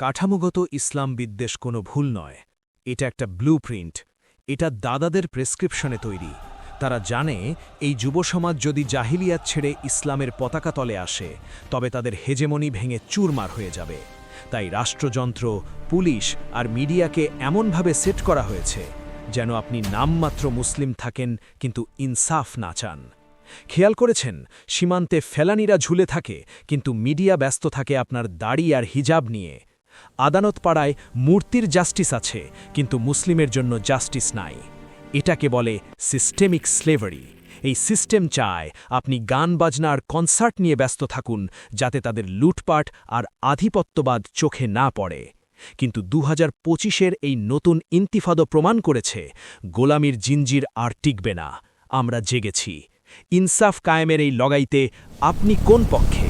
কাঠামোগত ইসলাম বিদ্বেষ কোনো ভুল নয়, এটা একটা ব্লুপ্রিন্ট। এটা দাদাদের প্রেসক্রিপশনে তৈরি। তারা জানে এই যুবসমাজ যদি জাহিলিয়াত ছেড়ে ইসলামের পতাকা তলে আসে, তবে তাদের হেজেমনি ভেঙে চুরমার হয়ে যাবে। তাই রাষ্ট্রযন্ত্র, পুলিশ আর মিডিয়াকে এমনভাবে সেট করা হয়েছে যেন আপনি নামমাত্র মুসলিম থাকেন কিন্তু ইনসাফ না চান। খেয়াল করেছেন, সীমান্তে ফেলানিরা ঝুলে থাকে কিন্তু মিডিয়া ব্যস্ত থাকে আপনার দাড়ি আর হিজাব নিয়ে। আদালত পাড়ায় মূর্তির জাস্টিস আছে কিন্তু মুসলিমের জন্য জাস্টিস নাই। এটাকে বলে সিস্টেমিক স্লেভারি। এই সিস্টেম চায় আপনি গান বাজনা আর কনসার্ট নিয়ে ব্যস্ত থাকুন, যাতে তাদের লুটপাট আর আধিপত্যবাদ চোখে না পড়ে। কিন্তু 2025-এর এই নতুন ইন্তিফাদা প্রমাণ করেছে গোলামির জিঞ্জির আর টিকবে না। আমরা জেগেছি। ইনসাফ কায়েমের এই লড়াইতে আপনি কোন পক্ষে?